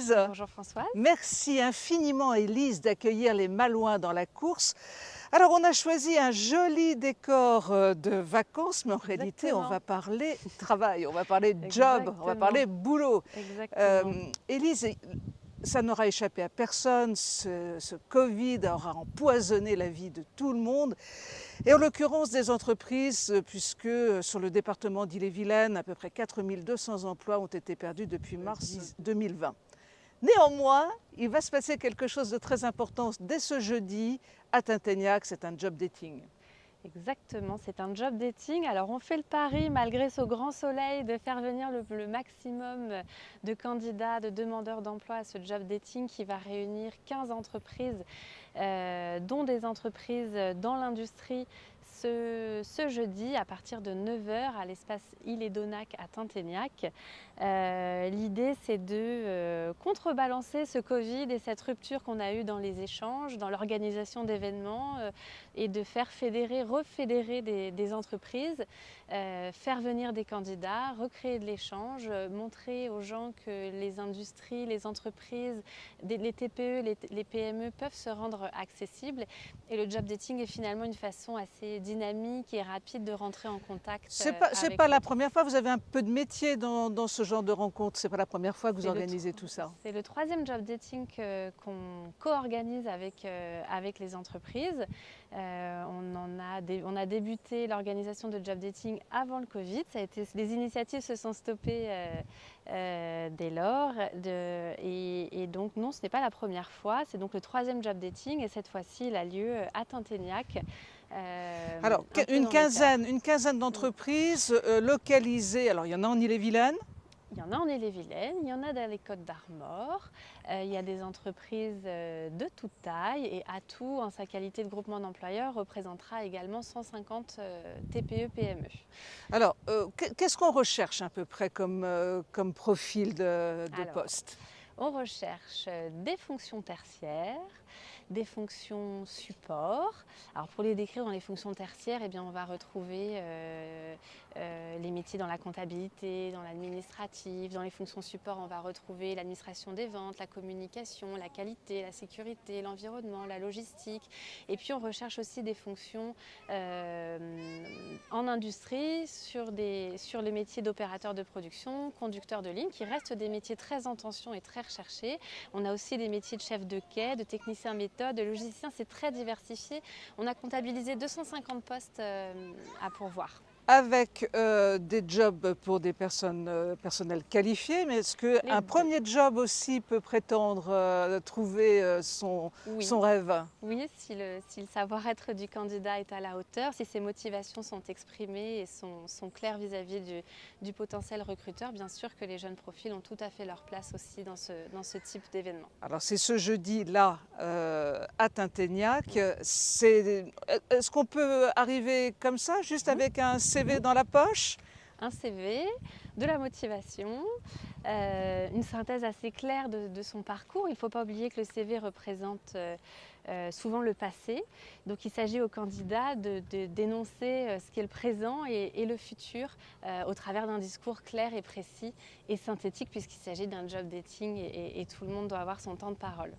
Élise. Bonjour Françoise. Merci infiniment Élise d'accueillir les Malouins dans la course. Alors on a choisi un joli décor de vacances, mais en réalité on va parler travail, on va parler job, on va parler boulot. Exactement. Élise, ça n'aura échappé à personne, ce Covid aura empoisonné la vie de tout le monde. Et en l'occurrence des entreprises, puisque sur le département d'Ille-et-Vilaine, à peu près 4200 emplois ont été perdus depuis mars 2020. Néanmoins, il va se passer quelque chose de très important dès ce jeudi à Tinténiac, c'est un job dating. Exactement, c'est un job dating. Alors on fait le pari, malgré ce grand soleil, de faire venir le maximum de candidats, de demandeurs d'emploi à ce job dating qui va réunir 15 entreprises, dont des entreprises dans l'industrie, ce jeudi à partir de 9 h à l'espace Ille-et-Donac à Tinténiac. L'idée, c'est de contrebalancer ce Covid et cette rupture qu'on a eue dans les échanges, dans l'organisation d'événements, et de faire refédérer des entreprises, faire venir des candidats, recréer de l'échange, montrer aux gens que les industries, les entreprises, les TPE, les PME peuvent se rendre accessibles. Et le job dating est finalement une façon assez dynamique et rapide de rentrer en contact. C'est pas la première fois, vous avez un peu de métier dans ce genre de rencontre, c'est pas la première fois que vous organisez tout ça. C'est le 3e job dating qu'on co-organise avec les entreprises. On a débuté l'organisation de job dating avant le Covid. Les initiatives se sont stoppées dès lors. Et donc non, ce n'est pas la première fois. C'est donc le 3e job dating et cette fois-ci, il a lieu à Tinténiac. Alors, une quinzaine d'entreprises localisées. Alors, il y en a en Ille-et-Vilaine. Il y en a en Ille-et-Vilaine, il y en a dans les Côtes d'Armor, il y a des entreprises de toute taille et Atout, en sa qualité de groupement d'employeurs, représentera également 150 TPE-PME. Alors, qu'est-ce qu'on recherche à peu près comme profil de poste ? On recherche des fonctions tertiaires, des fonctions support. Alors pour les décrire, dans les fonctions tertiaires, eh bien, on va retrouver les métiers dans la comptabilité, dans l'administratif. Dans les fonctions support, on va retrouver l'administration des ventes, la communication, la qualité, la sécurité, l'environnement, la logistique. Et puis on recherche aussi des fonctions en industrie sur les métiers d'opérateur de production, conducteur de ligne, qui restent des métiers très en tension et très recherchés. On a aussi des métiers de chef de quai, de technicien méthode, de logicien, c'est très diversifié. On a comptabilisé 250 postes à pourvoir. Avec des jobs pour des personnels qualifiés, mais est-ce qu'un premier job aussi peut prétendre trouver son rêve ? Oui, si le savoir-être du candidat est à la hauteur, si ses motivations sont exprimées et sont claires vis-à-vis du potentiel recruteur, bien sûr que les jeunes profils ont tout à fait leur place aussi dans ce type d'événement. Alors c'est ce jeudi-là à Tinténiac. Est-ce qu'on peut arriver comme ça, juste avec un CV dans la poche ? Un CV, de la motivation, une synthèse assez claire de son parcours. Il ne faut pas oublier que le CV représente souvent le passé. Donc il s'agit au candidat d'énoncer ce qu'est le présent et le futur au travers d'un discours clair et précis et synthétique, puisqu'il s'agit d'un job dating et tout le monde doit avoir son temps de parole.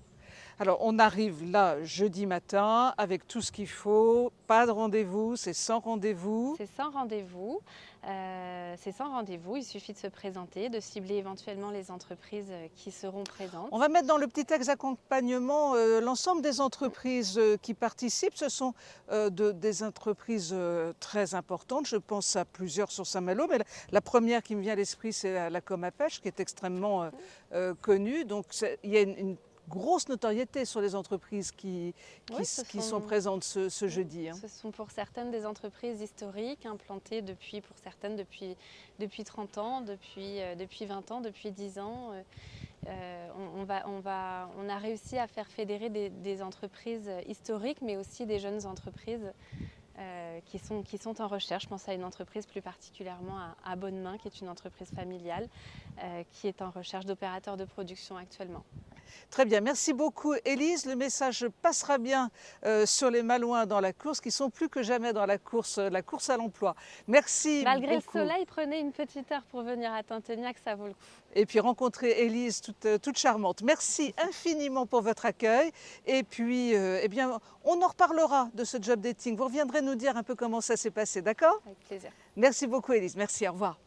Alors on arrive là jeudi matin avec tout ce qu'il faut, pas de rendez-vous, c'est sans rendez-vous. C'est sans rendez-vous, il suffit de se présenter, de cibler éventuellement les entreprises qui seront présentes. On va mettre dans le petit texte d'accompagnement l'ensemble des entreprises qui participent. Ce sont des entreprises très importantes, je pense à plusieurs sur Saint-Malo, mais la première qui me vient à l'esprit c'est la Comapêche qui est extrêmement connue. Donc il y a une grosse notoriété sur les entreprises qui sont présentes ce jeudi. Ce sont pour certaines des entreprises historiques implantées pour certaines depuis 30 ans, depuis 20 ans, depuis 10 ans. On a réussi à faire fédérer des entreprises historiques, mais aussi des jeunes entreprises qui sont en recherche. Je pense à une entreprise plus particulièrement à Bonnemain, qui est une entreprise familiale, qui est en recherche d'opérateurs de production actuellement. Très bien, merci beaucoup Élise. Le message passera bien sur les Malouins dans la course, qui sont plus que jamais dans la course à l'emploi. Merci Malgré beaucoup. le soleil, prenez une petite heure pour venir à Tinténiac, ça vaut le coup. Et puis rencontrer Élise, toute charmante. Merci infiniment pour votre accueil. Et puis, eh bien, on en reparlera de ce job dating. Vous reviendrez nous dire un peu comment ça s'est passé, d'accord? Avec plaisir. Merci beaucoup Élise, merci, au revoir.